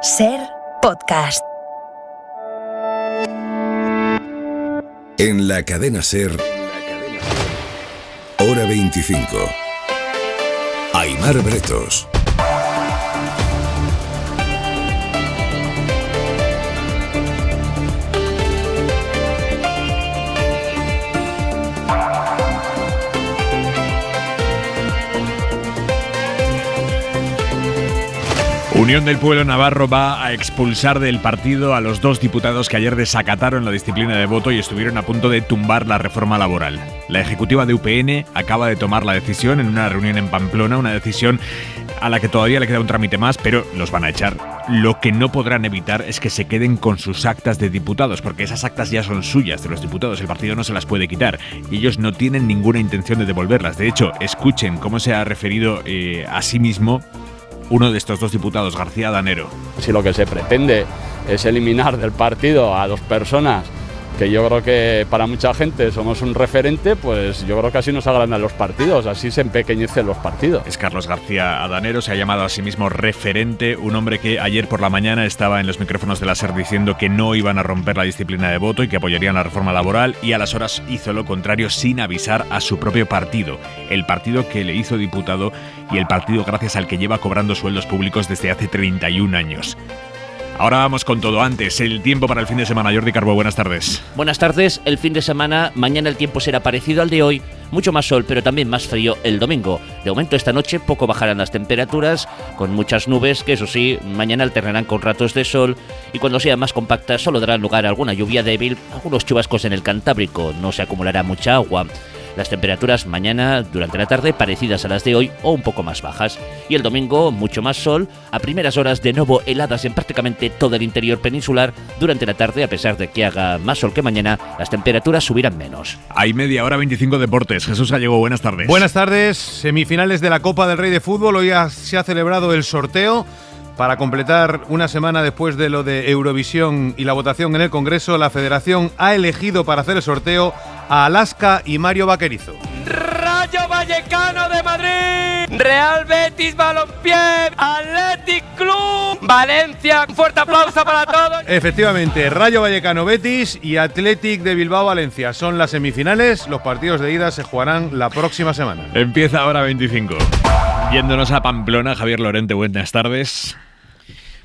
SER Podcast. En la cadena SER, Hora 25. Aimar Bretos. Unión del Pueblo Navarro va a expulsar del partido a los 2 diputados que ayer desacataron la disciplina de voto y estuvieron a punto de tumbar la reforma laboral. La ejecutiva de UPN acaba de tomar la decisión en una reunión en Pamplona, una decisión a la que todavía le queda un trámite más, pero los van a echar. Lo que no podrán evitar es que se queden con sus actas de diputados, porque esas actas ya son suyas de los diputados, el partido no se las puede quitar y ellos no tienen ninguna intención de devolverlas. De hecho, escuchen cómo se ha referido a sí mismo uno de estos 2 diputados, García Danero. Si lo que se pretende es eliminar del partido a 2 personas que yo creo que para mucha gente somos un referente, pues yo creo que así nos agrandan los partidos, así se empequeñecen los partidos. Es Carlos García Danero, se ha llamado a sí mismo referente, un hombre que ayer por la mañana estaba en los micrófonos de la SER diciendo que no iban a romper la disciplina de voto y que apoyarían la reforma laboral, y a las horas hizo lo contrario sin avisar a su propio partido, el partido que le hizo diputado y el partido gracias al que lleva cobrando sueldos públicos desde hace 31 años. Ahora vamos con todo. Antes, el tiempo para el fin de semana. Jordi Carbo, buenas tardes. Buenas tardes. El fin de semana, mañana el tiempo será parecido al de hoy, mucho más sol, pero también más frío el domingo. De momento esta noche poco bajarán las temperaturas, con muchas nubes que eso sí, mañana alternarán con ratos de sol y cuando sea más compacta solo dará lugar a alguna lluvia débil, algunos chubascos en el Cantábrico, no se acumulará mucha agua. Las temperaturas mañana durante la tarde parecidas a las de hoy o un poco más bajas. Y el domingo mucho más sol, a primeras horas de nuevo heladas en prácticamente todo el interior peninsular. Durante la tarde, a pesar de que haga más sol que mañana, las temperaturas subirán menos. Hay media hora 25 deportes. Jesús Gallego, buenas tardes. Buenas tardes. Semifinales de la Copa del Rey de Fútbol. Hoy se ha celebrado el sorteo. Para completar una semana después de lo de Eurovisión y la votación en el Congreso, la Federación ha elegido para hacer el sorteo a Alaska y Mario Vaquerizo. Rayo Vallecano de Madrid, Real Betis Balompié, Athletic Club, Valencia. Un fuerte aplauso para todos. Efectivamente, Rayo Vallecano Betis y Athletic de Bilbao Valencia son las semifinales. Los partidos de ida se jugarán la próxima semana. Empieza ahora 25. Yéndonos a Pamplona, Javier Lorente, buenas tardes.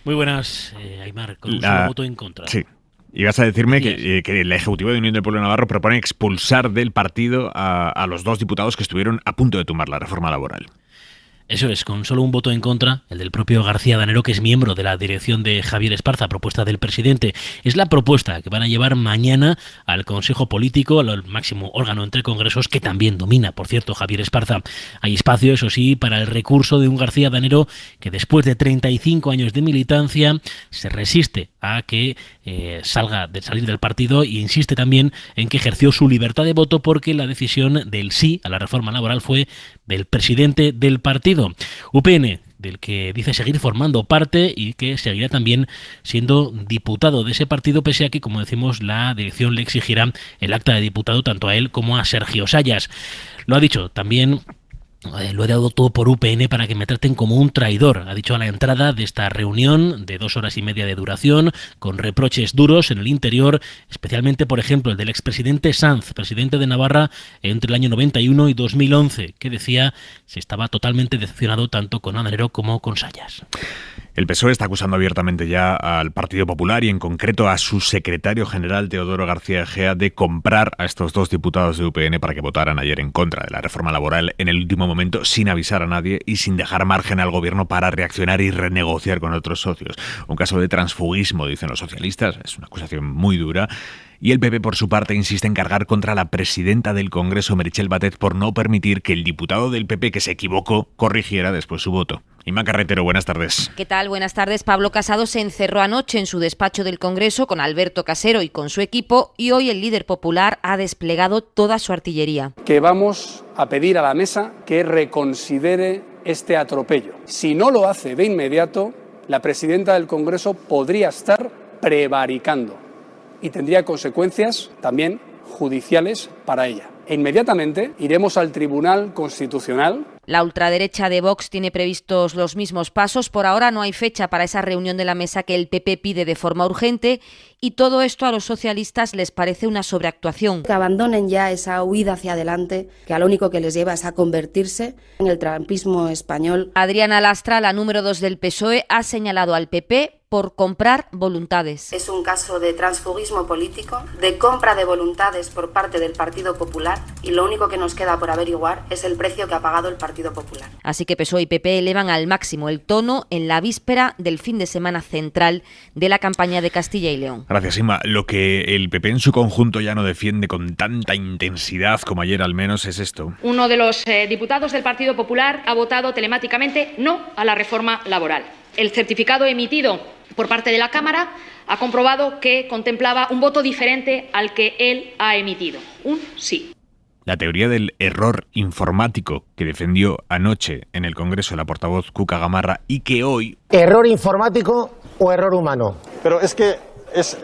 Muy buenas, Aimar, con un solo voto en contra. Sí. Y vas a decirme que la Ejecutiva de Unión del Pueblo Navarro propone expulsar del partido a los 2 diputados que estuvieron a punto de tumbar la reforma laboral. Eso es, con solo un voto en contra, el del propio García Danero, que es miembro de la dirección de Javier Esparza, propuesta del presidente. Es la propuesta que van a llevar mañana al Consejo Político, al máximo órgano entre congresos, que también domina, por cierto, Javier Esparza. Hay espacio, eso sí, para el recurso de un García Danero que después de 35 años de militancia se resiste a que salir del partido e insiste también en que ejerció su libertad de voto porque la decisión del sí a la reforma laboral fue del presidente del partido. UPN, del que dice seguir formando parte y que seguirá también siendo diputado de ese partido, pese a que, como decimos, la dirección le exigirá el acta de diputado tanto a él como a Sergio Sayas. Lo ha dicho también. Lo he dado todo por UPN para que me traten como un traidor, ha dicho a la entrada de esta reunión de 2 horas y media de duración, con reproches duros en el interior, especialmente, por ejemplo, el del expresidente Sanz, presidente de Navarra entre el año 91 y 2011, que decía se estaba totalmente decepcionado tanto con Danero como con Sayas. El PSOE está acusando abiertamente ya al Partido Popular y en concreto a su secretario general Teodoro García Egea de comprar a estos 2 diputados de UPN para que votaran ayer en contra de la reforma laboral en el último momento, sin avisar a nadie y sin dejar margen al gobierno para reaccionar y renegociar con otros socios. Un caso de transfugismo, dicen los socialistas, es una acusación muy dura. Y el PP, por su parte, insiste en cargar contra la presidenta del Congreso, Meritxell Batet, por no permitir que el diputado del PP que se equivocó corrigiera después su voto. Inma Carretero, buenas tardes. ¿Qué tal? Buenas tardes. Pablo Casado se encerró anoche en su despacho del Congreso con Alberto Casero y con su equipo, y hoy el líder popular ha desplegado toda su artillería. Que vamos a pedir a la mesa que reconsidere este atropello. Si no lo hace de inmediato, la presidenta del Congreso podría estar prevaricando y tendría consecuencias también judiciales para ella. E inmediatamente iremos al Tribunal Constitucional La ultraderecha de Vox tiene previstos los mismos pasos. Por ahora no hay fecha para esa reunión de la mesa que el PP pide de forma urgente y todo esto a los socialistas les parece una sobreactuación. Que abandonen ya esa huida hacia adelante, que a lo único que les lleva es a convertirse en el trumpismo español. Adriana Lastra, la número 2 del PSOE, ha señalado al PP por comprar voluntades. Es un caso de transfugismo político, de compra de voluntades por parte del Partido Popular y lo único que nos queda por averiguar es el precio que ha pagado el Partido Popular. Así que PSOE y PP elevan al máximo el tono en la víspera del fin de semana central de la campaña de Castilla y León. Gracias, Inma. Lo que el PP en su conjunto ya no defiende con tanta intensidad como ayer al menos es esto. Uno de los diputados del Partido Popular ha votado telemáticamente no a la reforma laboral. El certificado emitido por parte de la Cámara ha comprobado que contemplaba un voto diferente al que él ha emitido, un sí. La teoría del error informático que defendió anoche en el Congreso la portavoz Cuca Gamarra y que hoy... ¿Error informático o error humano? Pero es que es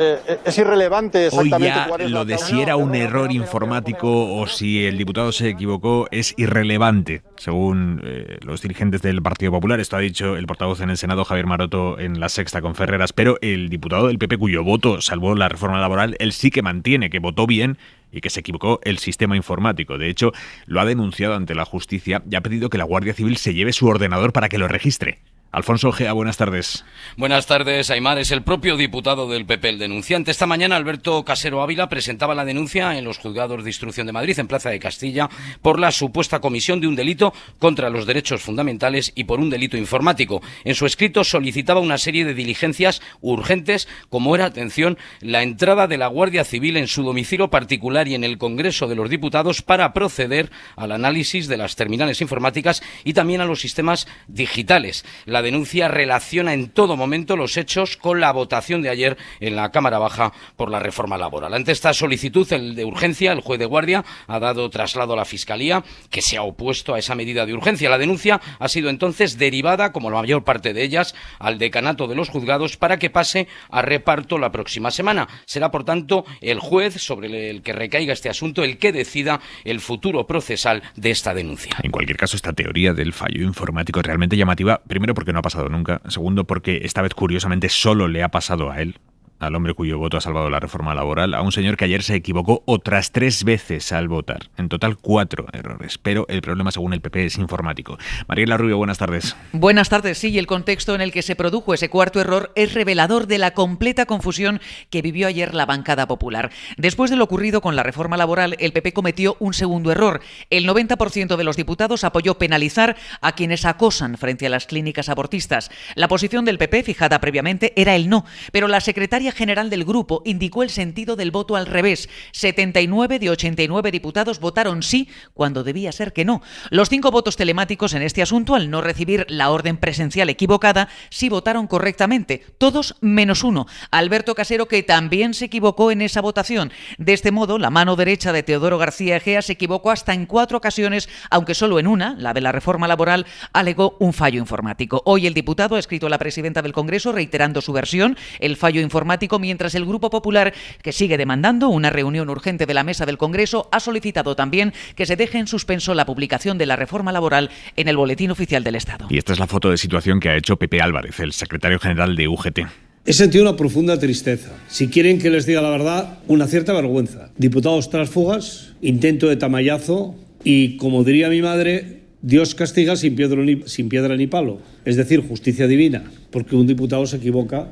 irrelevante exactamente hoy ya cuál es lo de si era un error informático o si el diputado se equivocó es irrelevante, según los dirigentes del Partido Popular. Esto ha dicho el portavoz en el Senado, Javier Maroto, en La Sexta con Ferreras. Pero el diputado del PP, cuyo voto salvó la reforma laboral, él sí que mantiene que votó bien y que se equivocó el sistema informático. De hecho, lo ha denunciado ante la justicia y ha pedido que la Guardia Civil se lleve su ordenador para que lo registre. Alfonso Ojea, buenas tardes. Buenas tardes, Aimar. Es el propio diputado del PP el denunciante. Esta mañana Alberto Casero Ávila presentaba la denuncia en los juzgados de instrucción de Madrid, en Plaza de Castilla, por la supuesta comisión de un delito contra los derechos fundamentales y por un delito informático. En su escrito solicitaba una serie de diligencias urgentes, como era, atención, la entrada de la Guardia Civil en su domicilio particular y en el Congreso de los Diputados para proceder al análisis de las terminales informáticas y también a los sistemas digitales. La denuncia relaciona en todo momento los hechos con la votación de ayer en la Cámara Baja por la reforma laboral. Ante esta solicitud de urgencia, el juez de guardia ha dado traslado a la Fiscalía, que se ha opuesto a esa medida de urgencia. La denuncia ha sido entonces derivada, como la mayor parte de ellas, al decanato de los juzgados para que pase a reparto la próxima semana. Será, por tanto, el juez sobre el que recaiga este asunto el que decida el futuro procesal de esta denuncia. En cualquier caso, esta teoría del fallo informático es realmente llamativa, primero porque no ha pasado nunca, segundo porque esta vez curiosamente solo le ha pasado a él, al hombre cuyo voto ha salvado la reforma laboral, a un señor que ayer se equivocó otras 3 veces al votar. En total 4 errores, pero el problema según el PP es informático. Mariela Rubio, buenas tardes. Buenas tardes, sí, y el contexto en el que se produjo ese cuarto error es revelador de la completa confusión que vivió ayer la bancada popular. Después de lo ocurrido con la reforma laboral, el PP cometió un segundo error. El 90% de los diputados apoyó penalizar a quienes acosan frente a las clínicas abortistas. La posición del PP, fijada previamente, era el no, pero la secretaria general del grupo indicó el sentido del voto al revés. 79 de 89 diputados votaron sí cuando debía ser que no. Los 5 votos telemáticos en este asunto, al no recibir la orden presencial equivocada, sí votaron correctamente, todos menos uno, Alberto Casero, que también se equivocó en esa votación. De este modo, la mano derecha de Teodoro García Egea se equivocó hasta en 4 ocasiones, aunque solo en una, la de la reforma laboral, alegó un fallo informático. Hoy el diputado ha escrito a la presidenta del Congreso reiterando su versión, el fallo informático, mientras el Grupo Popular, que sigue demandando una reunión urgente de la mesa del Congreso, ha solicitado también que se deje en suspenso la publicación de la reforma laboral en el Boletín Oficial del Estado. Y esta es la foto de situación que ha hecho Pepe Álvarez, el secretario general de UGT. He sentido una profunda tristeza. Si quieren que les diga la verdad, una cierta vergüenza. Diputados tránsfugas, intento de tamallazo y, como diría mi madre, Dios castiga sin piedra ni palo. Es decir, justicia divina, porque un diputado se equivoca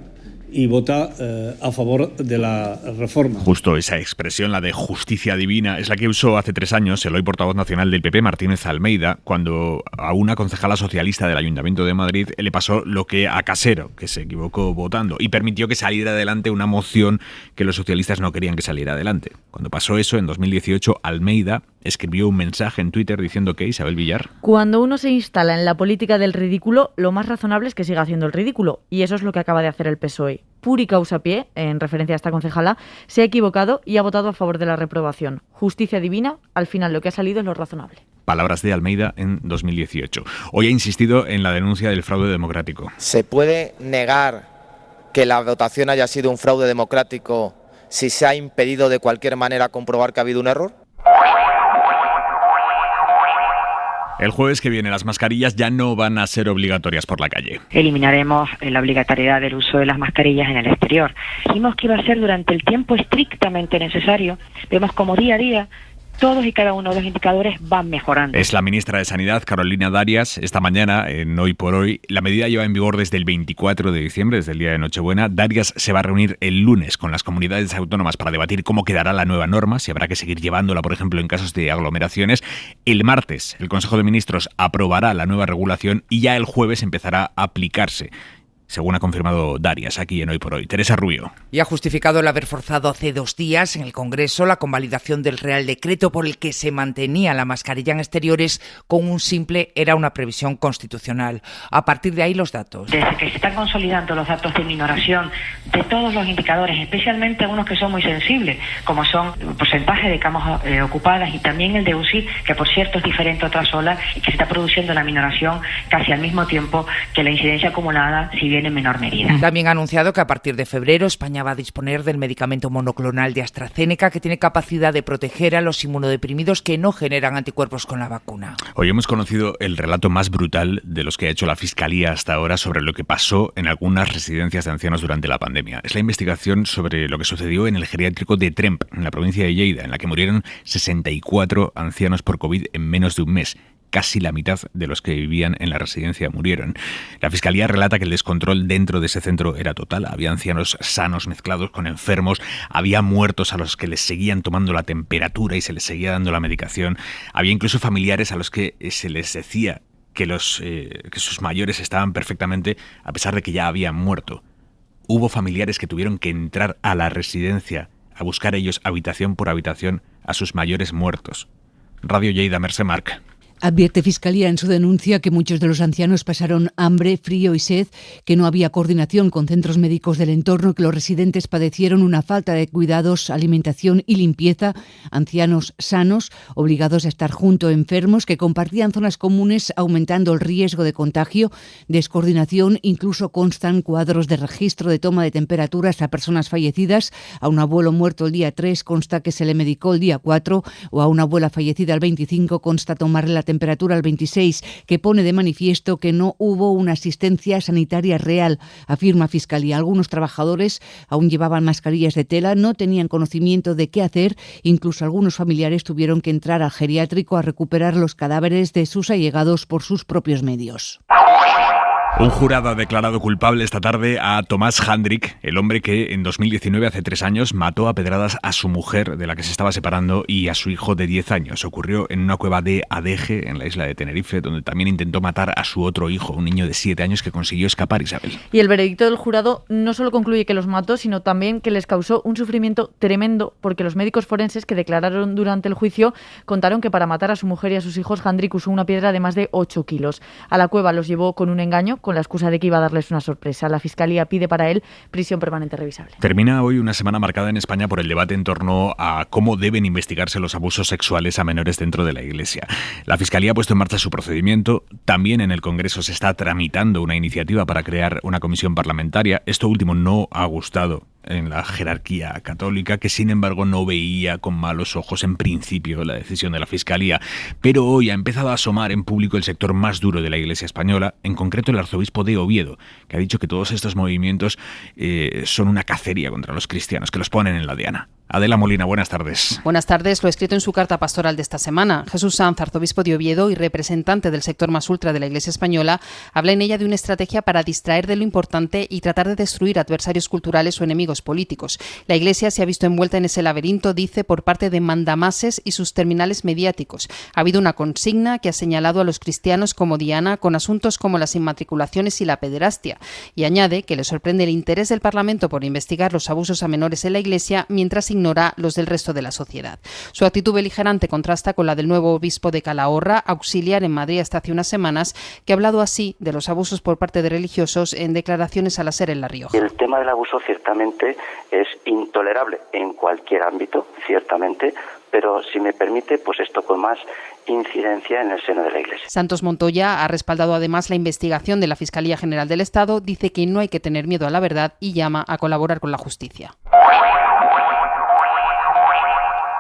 y vota a favor de la reforma. Justo esa expresión, la de justicia divina, es la que usó hace 3 años el hoy portavoz nacional del PP, Martínez Almeida, cuando a una concejala socialista del Ayuntamiento de Madrid le pasó lo que a Casero, que se equivocó votando, y permitió que saliera adelante una moción que los socialistas no querían que saliera adelante. Cuando pasó eso, en 2018, Almeida escribió un mensaje en Twitter diciendo que, Isabel Villar, cuando uno se instala en la política del ridículo, lo más razonable es que siga haciendo el ridículo, y eso es lo que acaba de hacer el PSOE. Puri causa pie, en referencia a esta concejala, se ha equivocado y ha votado a favor de la reprobación. Justicia divina, al final lo que ha salido es lo razonable. Palabras de Almeida en 2018. Hoy ha insistido en la denuncia del fraude democrático. ¿Se puede negar que la votación haya sido un fraude democrático si se ha impedido de cualquier manera comprobar que ha habido un error? El jueves que viene las mascarillas ya no van a ser obligatorias por la calle. Eliminaremos la obligatoriedad del uso de las mascarillas en el exterior. Dijimos que iba a ser durante el tiempo estrictamente necesario. Vemos como día a día todos y cada uno de los indicadores van mejorando. Es la ministra de Sanidad, Carolina Darias. Esta mañana, en Hoy por Hoy, la medida lleva en vigor desde el 24 de diciembre, desde el día de Nochebuena. Darias se va a reunir el lunes con las comunidades autónomas para debatir cómo quedará la nueva norma, si habrá que seguir llevándola, por ejemplo, en casos de aglomeraciones. El martes, el Consejo de Ministros aprobará la nueva regulación y ya el jueves empezará a aplicarse, según ha confirmado Darias aquí en Hoy por Hoy. Teresa Rubio. Y ha justificado el haber forzado hace 2 días en el Congreso la convalidación del Real Decreto por el que se mantenía la mascarilla en exteriores con un simple era una previsión constitucional. A partir de ahí los datos. Desde que se están consolidando los datos de minoración de todos los indicadores, especialmente unos que son muy sensibles, como son el porcentaje de camas ocupadas y también el de UCI, que por cierto es diferente a otras olas y que se está produciendo la minoración casi al mismo tiempo que la incidencia acumulada, si bien en menor medida. También ha anunciado que a partir de febrero España va a disponer del medicamento monoclonal de AstraZeneca, que tiene capacidad de proteger a los inmunodeprimidos que no generan anticuerpos con la vacuna. Hoy hemos conocido el relato más brutal de los que ha hecho la Fiscalía hasta ahora sobre lo que pasó en algunas residencias de ancianos durante la pandemia. Es la investigación sobre lo que sucedió en el geriátrico de Tremp, en la provincia de Lleida, en la que murieron 64 ancianos por COVID en menos de un mes. Casi la mitad de los que vivían en la residencia murieron. La Fiscalía relata que el descontrol dentro de ese centro era total. Había ancianos sanos mezclados con enfermos, había muertos a los que les seguían tomando la temperatura y se les seguía dando la medicación. Había incluso familiares a los que se les decía que sus mayores estaban perfectamente a pesar de que ya habían muerto. Hubo familiares que tuvieron que entrar a la residencia a buscar ellos habitación por habitación a sus mayores muertos. Radio Lleida, Mercè Marc. Advierte Fiscalía en su denuncia que muchos de los ancianos pasaron hambre, frío y sed, que no había coordinación con centros médicos del entorno, que los residentes padecieron una falta de cuidados, alimentación y limpieza, ancianos sanos, obligados a estar junto a enfermos, que compartían zonas comunes, aumentando el riesgo de contagio, descoordinación. Incluso constan cuadros de registro de toma de temperaturas a personas fallecidas. A un abuelo muerto el día 3 consta que se le medicó el día 4, o a una abuela fallecida el 25 consta tomarle la temperatura al 26, que pone de manifiesto que no hubo una asistencia sanitaria real, afirma Fiscalía. Algunos trabajadores aún llevaban mascarillas de tela, no tenían conocimiento de qué hacer, incluso algunos familiares tuvieron que entrar al geriátrico a recuperar los cadáveres de sus allegados por sus propios medios. Un jurado ha declarado culpable esta tarde a Tomás Handrik, el hombre que en 2019, hace 3 años, mató a pedradas a su mujer, de la que se estaba separando, y a su hijo de 10 años. Ocurrió en una cueva de Adeje, en la isla de Tenerife, donde también intentó matar a su otro hijo, un niño de 7 años que consiguió escapar, Isabel. Y el veredicto del jurado no solo concluye que los mató, sino también que les causó un sufrimiento tremendo, porque los médicos forenses que declararon durante el juicio contaron que para matar a su mujer y a sus hijos, Handrik usó una piedra de más de 8 kilos. A la cueva los llevó con un engaño, con la excusa de que iba a darles una sorpresa. La Fiscalía pide para él prisión permanente revisable. Termina hoy una semana marcada en España por el debate en torno a cómo deben investigarse los abusos sexuales a menores dentro de la Iglesia. La Fiscalía ha puesto en marcha su procedimiento. También en el Congreso se está tramitando una iniciativa para crear una comisión parlamentaria. Esto último no ha gustado en la jerarquía católica, que sin embargo no veía con malos ojos en principio la decisión de la Fiscalía. Pero hoy ha empezado a asomar en público el sector más duro de la Iglesia española, en concreto el arzobispo de Oviedo, que ha dicho que todos estos movimientos son una cacería contra los cristianos, que los ponen en la diana. Adela Molina, buenas tardes. Buenas tardes. Lo escrito en su carta pastoral de esta semana. Jesús Sanz, arzobispo de Oviedo y representante del sector más ultra de la Iglesia española, habla en ella de una estrategia para distraer de lo importante y tratar de destruir adversarios culturales o enemigos políticos. La Iglesia se ha visto envuelta en ese laberinto, dice, por parte de mandamases y sus terminales mediáticos. Ha habido una consigna que ha señalado a los cristianos como diana con asuntos como las inmatriculaciones y la pederastia. Y añade que le sorprende el interés del Parlamento por investigar los abusos a menores en la Iglesia, mientras ignora los del resto de la sociedad. Su actitud beligerante contrasta con la del nuevo obispo de Calahorra, auxiliar en Madrid hasta hace unas semanas, que ha hablado así de los abusos por parte de religiosos en declaraciones a la SER en La Rioja. El tema del abuso ciertamente es intolerable en cualquier ámbito, ciertamente, pero si me permite, pues esto con más incidencia en el seno de la Iglesia. Santos Montoya ha respaldado además la investigación de la Fiscalía General del Estado, dice que no hay que tener miedo a la verdad y llama a colaborar con la justicia.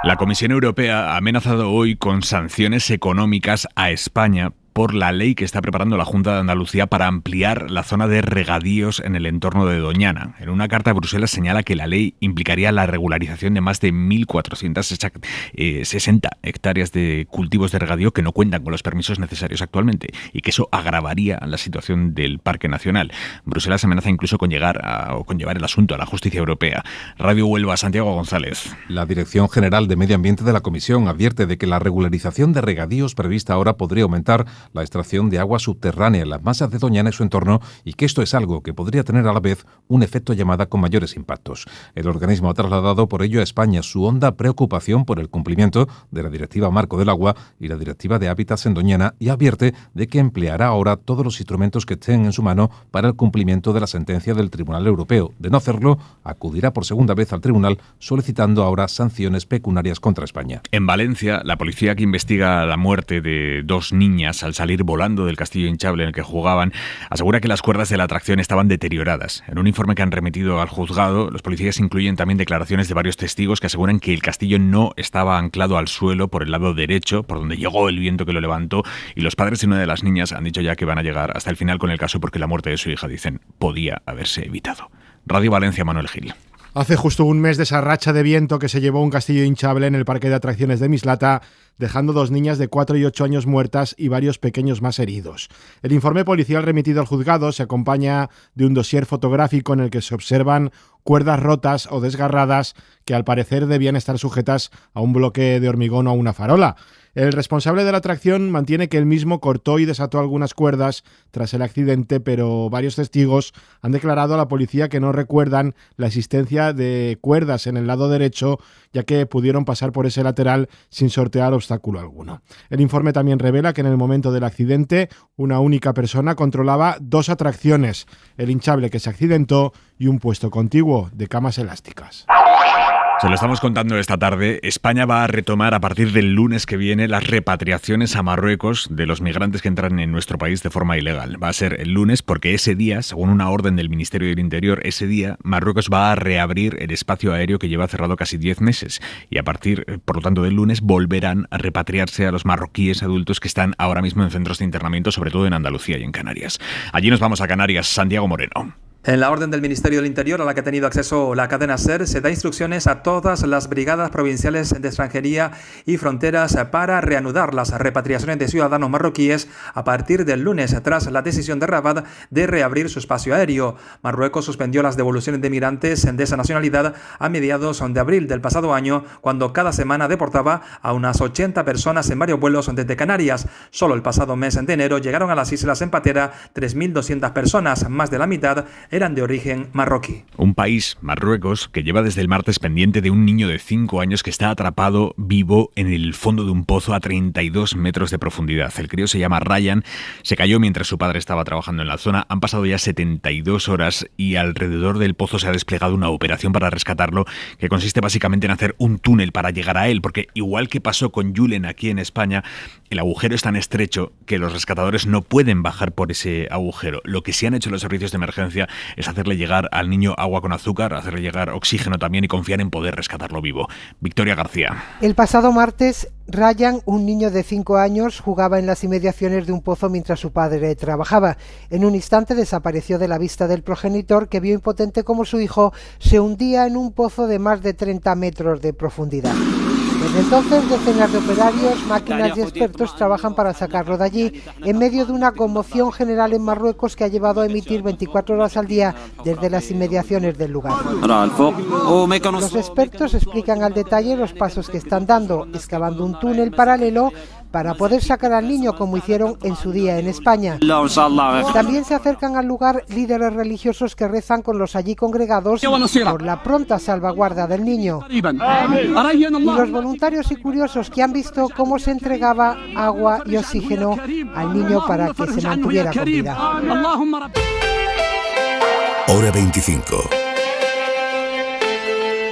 La Comisión Europea ha amenazado hoy con sanciones económicas a España por la ley que está preparando la Junta de Andalucía para ampliar la zona de regadíos en el entorno de Doñana. En una carta, Bruselas señala que la ley implicaría la regularización de más de 1.460 hectáreas de cultivos de regadío que no cuentan con los permisos necesarios actualmente y que eso agravaría la situación del Parque Nacional. Bruselas amenaza incluso con llevar el asunto a la justicia europea. Radio Huelva, Santiago González. La Dirección General de Medio Ambiente de la Comisión advierte de que la regularización de regadíos prevista ahora podría aumentar la extracción de agua subterránea en las masas de Doñana y su entorno y que esto es algo que podría tener a la vez un efecto llamada con mayores impactos. El organismo ha trasladado por ello a España su honda preocupación por el cumplimiento de la Directiva Marco del Agua y la Directiva de Hábitats en Doñana y advierte de que empleará ahora todos los instrumentos que estén en su mano para el cumplimiento de la sentencia del Tribunal Europeo. De no hacerlo, acudirá por segunda vez al tribunal solicitando ahora sanciones pecuniarias contra España. En Valencia, la policía que investiga la muerte de 2 niñas al salir volando del castillo hinchable en el que jugaban, asegura que las cuerdas de la atracción estaban deterioradas. En un informe que han remitido al juzgado, los policías incluyen también declaraciones de varios testigos que aseguran que el castillo no estaba anclado al suelo por el lado derecho, por donde llegó el viento que lo levantó, y los padres de una de las niñas han dicho ya que van a llegar hasta el final con el caso porque la muerte de su hija, dicen, podía haberse evitado. Radio Valencia, Manuel Gil. Hace justo un mes de esa racha de viento que se llevó un castillo hinchable en el parque de atracciones de Mislata, dejando 2 niñas de 4 y 8 años muertas y varios pequeños más heridos. El informe policial remitido al juzgado se acompaña de un dossier fotográfico en el que se observan cuerdas rotas o desgarradas que al parecer debían estar sujetas a un bloque de hormigón o a una farola. El responsable de la atracción mantiene que él mismo cortó y desató algunas cuerdas tras el accidente, pero varios testigos han declarado a la policía que no recuerdan la existencia de cuerdas en el lado derecho, ya que pudieron pasar por ese lateral sin sortear obstáculo alguno. El informe también revela que en el momento del accidente una única persona controlaba 2 atracciones, el hinchable que se accidentó y un puesto contiguo de camas elásticas. Se lo estamos contando esta tarde. España va a retomar a partir del lunes que viene las repatriaciones a Marruecos de los migrantes que entran en nuestro país de forma ilegal. Va a ser el lunes porque ese día, según una orden del Ministerio del Interior, ese día Marruecos va a reabrir el espacio aéreo que lleva cerrado casi 10 meses. Y a partir, por lo tanto, del lunes volverán a repatriarse a los marroquíes adultos que están ahora mismo en centros de internamiento, sobre todo en Andalucía y en Canarias. Allí nos vamos a Canarias. Santiago Moreno. En la orden del Ministerio del Interior a la que ha tenido acceso la cadena SER, se da instrucciones a todas las brigadas provinciales de extranjería y fronteras para reanudar las repatriaciones de ciudadanos marroquíes a partir del lunes, tras la decisión de Rabat de reabrir su espacio aéreo. Marruecos suspendió las devoluciones de migrantes de esa nacionalidad a mediados de abril del pasado año, cuando cada semana deportaba a unas 80 personas en varios vuelos desde Canarias. Solo el pasado mes de enero llegaron a las islas en patera 3.200 personas, más de la mitad eran de origen marroquí. Un país, Marruecos, que lleva desde el martes pendiente de un niño de 5 años que está atrapado vivo en el fondo de un pozo a 32 metros de profundidad. El crío se llama Ryan, se cayó mientras su padre estaba trabajando en la zona. Han pasado ya 72 horas y alrededor del pozo se ha desplegado una operación para rescatarlo que consiste básicamente en hacer un túnel para llegar a él, porque igual que pasó con Julen aquí en España, el agujero es tan estrecho que los rescatadores no pueden bajar por ese agujero. Lo que sí han hecho los servicios de emergencia es hacerle llegar al niño agua con azúcar, hacerle llegar oxígeno también y confiar en poder rescatarlo vivo. Victoria García. El pasado martes, Ryan, un niño de 5 años, jugaba en las inmediaciones de un pozo mientras su padre trabajaba. En un instante desapareció de la vista del progenitor, que vio impotente cómo su hijo se hundía en un pozo de más de 30 metros de profundidad. Desde entonces, decenas de operarios, máquinas y expertos trabajan para sacarlo de allí, en medio de una conmoción general en Marruecos que ha llevado a emitir 24 horas al día desde las inmediaciones del lugar. Los expertos explican al detalle los pasos que están dando, excavando un túnel paralelo para poder sacar al niño, como hicieron en su día en España. También se acercan al lugar líderes religiosos que rezan con los allí congregados por la pronta salvaguarda del niño. Y los voluntarios y curiosos que han visto cómo se entregaba agua y oxígeno al niño para que se mantuviera con vida. Hora 25.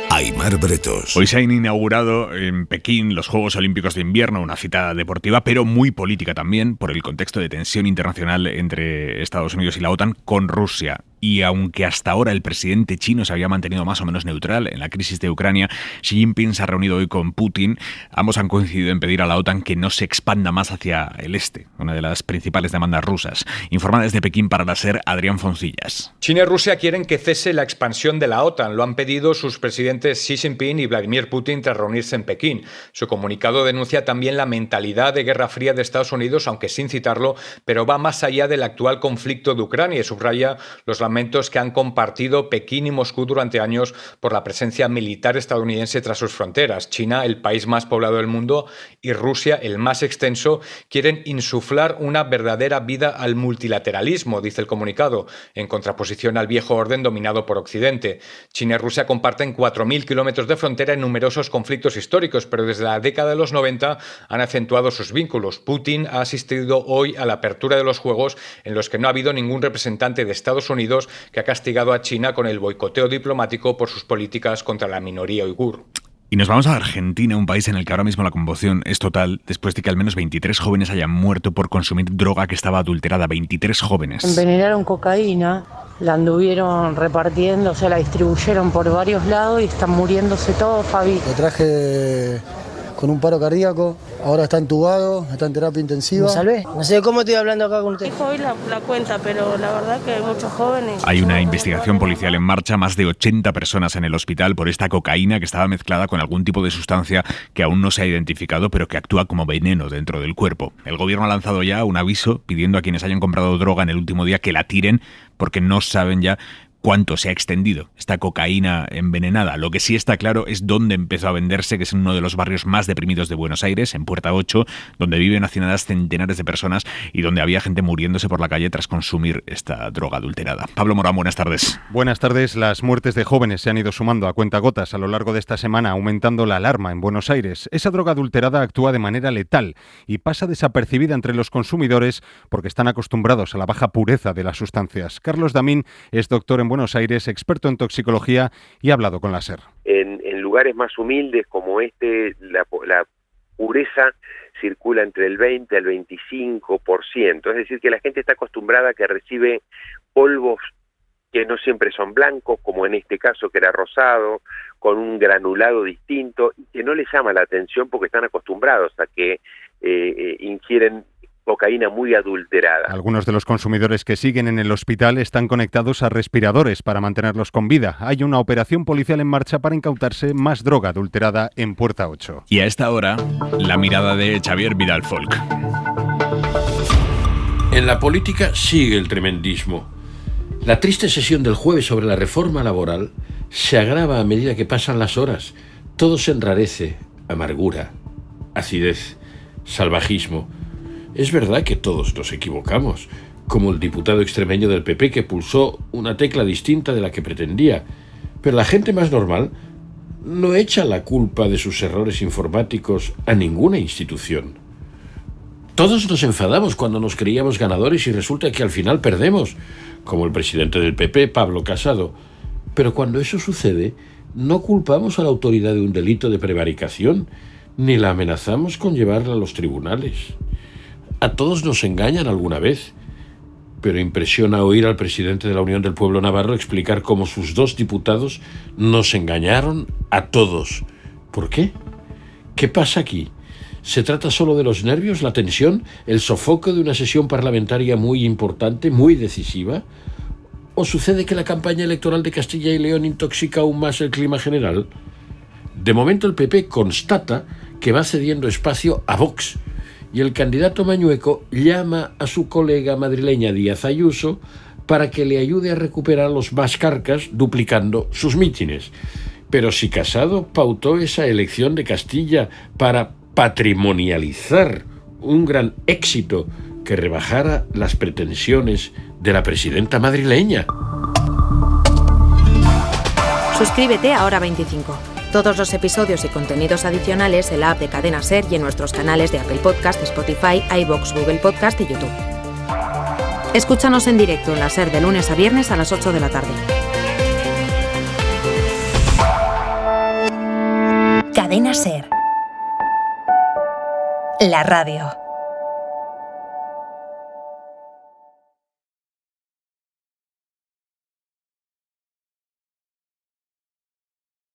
Aimar Bretos. Hoy se han inaugurado en Pekín los Juegos Olímpicos de Invierno, una cita deportiva, pero muy política también, por el contexto de tensión internacional entre Estados Unidos y la OTAN con Rusia. Y aunque hasta ahora el presidente chino se había mantenido más o menos neutral en la crisis de Ucrania, Xi Jinping se ha reunido hoy con Putin. Ambos han coincidido en pedir a la OTAN que no se expanda más hacia el este, una de las principales demandas rusas. Informa desde Pekín para la SER, Adrián Foncillas. China y Rusia quieren que cese la expansión de la OTAN. Lo han pedido sus presidentes Xi Jinping y Vladimir Putin tras reunirse en Pekín. Su comunicado denuncia también la mentalidad de Guerra Fría de Estados Unidos, aunque sin citarlo, pero va más allá del actual conflicto de Ucrania y subraya los lamentos que han compartido Pekín y Moscú durante años por la presencia militar estadounidense tras sus fronteras. China, el país más poblado del mundo, y Rusia, el más extenso, quieren insuflar una verdadera vida al multilateralismo, dice el comunicado, en contraposición al viejo orden dominado por Occidente. China y Rusia comparten 4.000 kilómetros de frontera en numerosos conflictos históricos, pero desde la década de los 90 han acentuado sus vínculos. Putin ha asistido hoy a la apertura de los Juegos, en los que no ha habido ningún representante de Estados Unidos, que ha castigado a China con el boicoteo diplomático por sus políticas contra la minoría uigur. Y nos vamos a Argentina, un país en el que ahora mismo la conmoción es total después de que al menos 23 jóvenes hayan muerto por consumir droga que estaba adulterada. 23 jóvenes. Envenenaron cocaína, la anduvieron repartiendo, o sea, la distribuyeron por varios lados y están muriéndose todos, Fabi. Lo traje con un paro cardíaco, ahora está entubado, está en terapia intensiva. ¿Me salvé? No sé cómo estoy hablando acá con usted. Dijo hoy la cuenta, pero la verdad que hay muchos jóvenes. Hay una investigación policial en marcha, más de 80 personas en el hospital por esta cocaína que estaba mezclada con algún tipo de sustancia que aún no se ha identificado, pero que actúa como veneno dentro del cuerpo. El gobierno ha lanzado ya un aviso pidiendo a quienes hayan comprado droga en el último día que la tiren, porque no saben ya cuánto se ha extendido esta cocaína envenenada. Lo que sí está claro es dónde empezó a venderse, que es en uno de los barrios más deprimidos de Buenos Aires, en Puerta 8, donde viven hacinadas centenares de personas y donde había gente muriéndose por la calle tras consumir esta droga adulterada. Pablo Morán, buenas tardes. Buenas tardes. Las muertes de jóvenes se han ido sumando a cuentagotas a lo largo de esta semana, aumentando la alarma en Buenos Aires. Esa droga adulterada actúa de manera letal y pasa desapercibida entre los consumidores porque están acostumbrados a la baja pureza de las sustancias. Carlos Damín es doctor en Buenos Aires, experto en toxicología, y ha hablado con la SER. En lugares más humildes como este, la pureza circula entre el 20 al 25%, es decir, que la gente está acostumbrada a que recibe polvos que no siempre son blancos, como en este caso que era rosado, con un granulado distinto, y que no les llama la atención porque están acostumbrados a que ingieren cocaína muy adulterada. Algunos de los consumidores que siguen en el hospital están conectados a respiradores para mantenerlos con vida. Hay una operación policial en marcha para incautarse más droga adulterada en Puerta 8. Y a esta hora, la mirada de Xavier Vidal Folk. En la política sigue el tremendismo. La triste sesión del jueves sobre la reforma laboral se agrava a medida que pasan las horas. Todo se enrarece, amargura, acidez, salvajismo. Es verdad que todos nos equivocamos, como el diputado extremeño del PP que pulsó una tecla distinta de la que pretendía, pero la gente más normal no echa la culpa de sus errores informáticos a ninguna institución. Todos nos enfadamos cuando nos creíamos ganadores y resulta que al final perdemos, como el presidente del PP, Pablo Casado. Pero cuando eso sucede, no culpamos a la autoridad de un delito de prevaricación, ni la amenazamos con llevarla a los tribunales. A todos nos engañan alguna vez, pero impresiona oír al presidente de la Unión del Pueblo Navarro explicar cómo sus 2 diputados nos engañaron a todos. ¿Por qué? ¿Qué pasa aquí? ¿Se trata solo de los nervios, la tensión, el sofoco de una sesión parlamentaria muy importante, muy decisiva? ¿O sucede que la campaña electoral de Castilla y León intoxica aún más el clima general? De momento el PP constata que va cediendo espacio a Vox, y el candidato mañueco llama a su colega madrileña Díaz Ayuso para que le ayude a recuperar los más carcas duplicando sus mítines. Pero si Casado pautó esa elección de Castilla para patrimonializar un gran éxito que rebajara las pretensiones de la presidenta madrileña. Suscríbete a Hora 25. Todos los episodios y contenidos adicionales en la app de Cadena SER y en nuestros canales de Apple Podcast, Spotify, iVoox, Google Podcast y YouTube. Escúchanos en directo en la SER de lunes a viernes a las 8 de la tarde. Cadena SER. La radio.